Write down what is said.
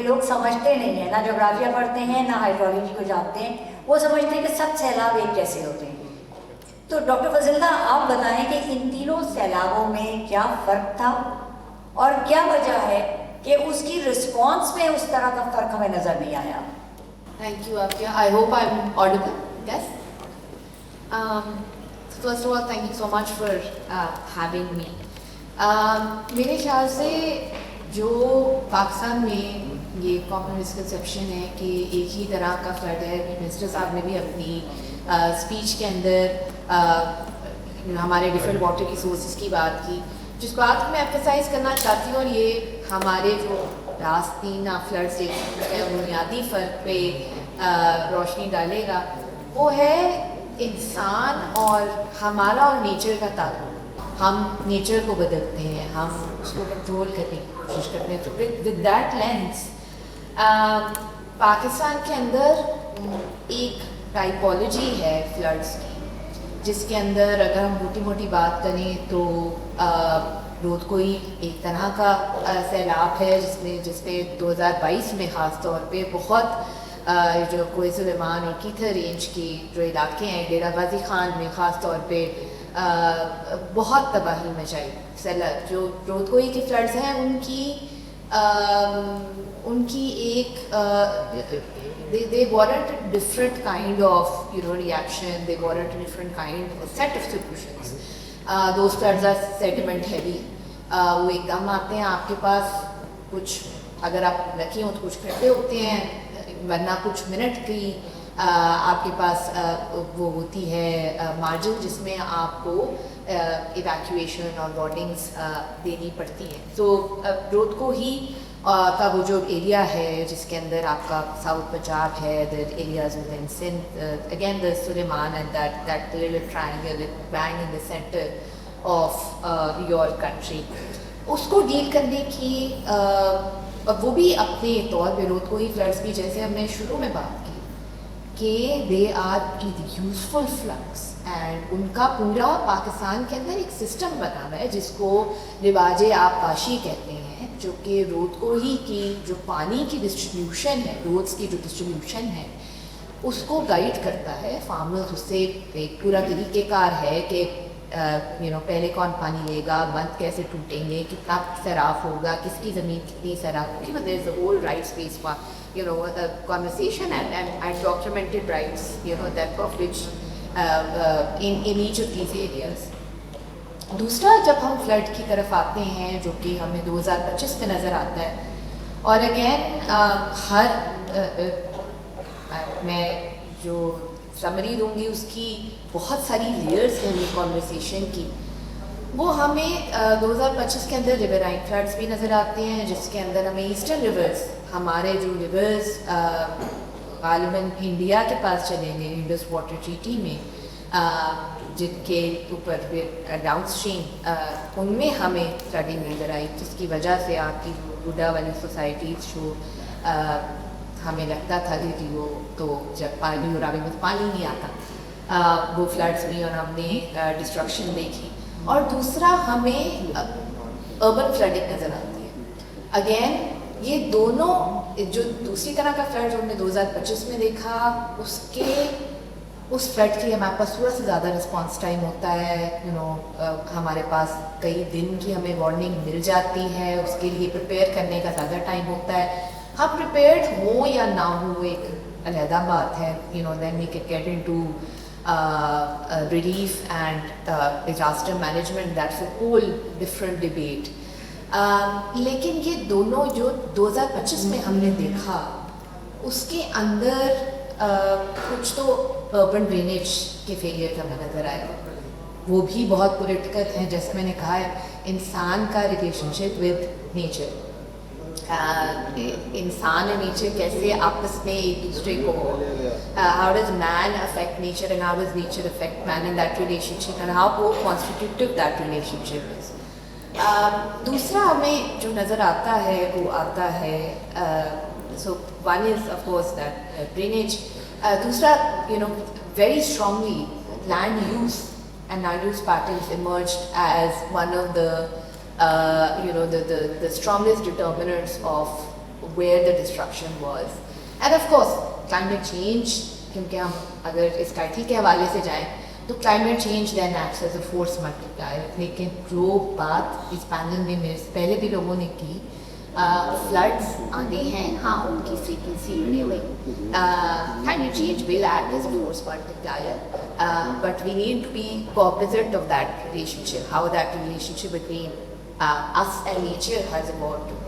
لوگ سمجھتے نہیں ہیں، نہ جغرافیہ پڑھتے ہیں نہ ہائیڈرولوجی کو جانتے ہیں، وہ سمجھتے ہیں کہ سب سیلاب ایک جیسے ہوتے ہیں. تو ڈاکٹر فضیلہ آپ بتائیں کہ ان تینوں سیلابوں میں کیا فرق تھا اور کیا وجہ ہے کہ اس کی رسپانس میں اس طرح کا فرق ہمیں نظر نہیں آیا. Thank you, Afia. I hope I'm audible. Yes? So first of all, thank you so much for having me. میرے خیال سے جو پاکستان میں یہ کامن مسکنسیپشن ہے کہ ایک ہی طرح کا فلڈ ہے. منسٹر صاحب نے بھی اپنی اسپیچ کے اندر ہمارے ڈفرینٹ واٹر کی سورسز کی بات کی. جس بات کو میں ایمفسائز کرنا چاہتی ہوں، اور یہ ہمارے جو لاسٹ 3 فلڈس کے بنیادی فرق پہ روشنی ڈالے گا، وہ ہے انسان اور ہمارا اور نیچر کا تعلق. ہم نیچر کو بدلتے ہیں، ہم اس کو کنٹرول کرنے کی کوشش کرتے ہیں. تو ود دیٹ لینس پاکستان کے اندر ایک ٹائپولوجی ہے فلڈس کی، جس کے اندر اگر ہم موٹی موٹی بات کریں تو رود کوئی ایک طرح کا سیلاب ہے جس میں 2022 میں خاص طور پہ بہت جو کوہ سلیمان اور کیتھر رینج کی جو علاقے ہیں، ڈیرہ غازی خان میں خاص طور پہ بہت تباہی مچائی. جو رود کوئی کے فلڈز ہیں ان کی ایک they warrant a different kind of reaction, they warrant a different kind of set of solutions. Those floods are sediment heavy. وہ ایک دم آتے ہیں آپ کے پاس، کچھ اگر آپ لکی ہوں تو کچھ گھنٹے ہوتے ہیں، ورنہ کچھ منٹ کی آپ کے پاس وہ ہوتی ہے مارجن جس میں آپ کو ایویکویشن اور وارننگس دینی پڑتی ہیں. تو رود کو ہی کا وہ جو ایریا ہے جس کے اندر آپ کا ساؤتھ پنجاب ہے، the areas within Sindh, again the Suleiman and that little triangle bang in the center of your country. اس کو ڈیل کرنے کی وہ بھی اپنے طور پہ رود کوئی فلڈس بھی، جیسے ہم نے شروع میں بات کی کہ they are useful fields, and ان کا پورا پاکستان کے اندر ایک سسٹم بنا ہوا ہے جس کو رواج آبپاشی کہتے ہیں، جو کہ رود کوہی کی جو پانی کی ڈسٹریبیوشن ہے، رودس کی جو ڈسٹریبیوشن ہے اس کو گائیڈ کرتا ہے. فارمرز اس سے ایک پورا طریقہ کار ہے کہ پہلے کون پانی لے گا، بند کیسے ٹوٹیں گے، کتنا سیراب ہوگا، کس کی زمین کتنی سیراب ہوگی. There is a whole right space conversation and documented rights that of which in each of these areas. دوسرا، جب ہم فلڈ کی طرف آتے ہیں جو کہ ہمیں 2025 میں نظر آتا ہے، اور اگین میں جو سمری دوں گی اس کی بہت ساری لیئرز ہیں یہ کانورسیشن کی. وہ ہمیں 2025 کے اندر ریورائن فلڈس بھی نظر آتے ہیں، جس کے اندر ہمیں ایسٹرن ریورز، ہمارے جو ریورز غالباً انڈیا کے پاس چلیں گے انڈس واٹر ٹریٹی میں، جن کے اوپر ڈاؤن اسٹریم ان میں ہمیں فلڈنگ نظر آئی، جس کی وجہ سے آپ کی بوڈھا والی سوسائٹیز جو ہمیں لگتا تھا کہ وہ تو جب پانی اور راوی میں پانی نہیں آتا، وہ فلڈس بھی، اور ہم نے ڈسٹرکشن دیکھی. اور دوسرا ہمیں اربن فلڈنگ نظر آتی ہے. اگین یہ دونوں، جو دوسری طرح کا فلڈ جو ہم نے 2025 میں دیکھا، اس فلڈ کی ہمارے پاس تھوڑا سا زیادہ رسپانس ٹائم ہوتا ہے. ہمارے پاس کئی دن کی ہمیں وارننگ مل جاتی ہے، اس کے لیے پریپیئر کرنے کا زیادہ ٹائم ہوتا ہے. ہم پریپیئرڈ ہوں یا نہ ہوں ایک علیحدہ بات ہے. Then we can get into relief and disaster management, that's a whole different debate. لیکن یہ دونوں جو 2025 میں ہم نے دیکھا، اس کے اندر کچھ تو urban drainage کے فیلئر ہمیں نظر آئے، وہ بھی بہت پولیٹیکل ہیں. جیسے میں نے کہا ہے، انسان کا ریلیشن شپ ود نیچر، انسان اور نیچر کیسے آپس میں ایک دوسرے کو، how does man affect nature and how does nature affect man in that relationship and how constitutive that relationship is. دوسرا ہمیں جو نظر آتا ہے وہ آتا ہے، so one is of course that drainage. دوسرا very strongly land use and land use patterns emerged as one of the the strongest determinants of where the destruction was. And of course, climate change, کیونکہ ہم اگر اس title کے حوالے سے جائیں تو climate change then acts as a force multiplier. لیکن جو بات اس پینل میں میرے سے پہلے بھی لوگوں نے کی, floods آتے ہیں, ہاں ان کی frequency بڑھے ہوئے, climate change will act as a force multiplier, but we need to be cognizant of that relationship, how that relationship between us and nature has evolved.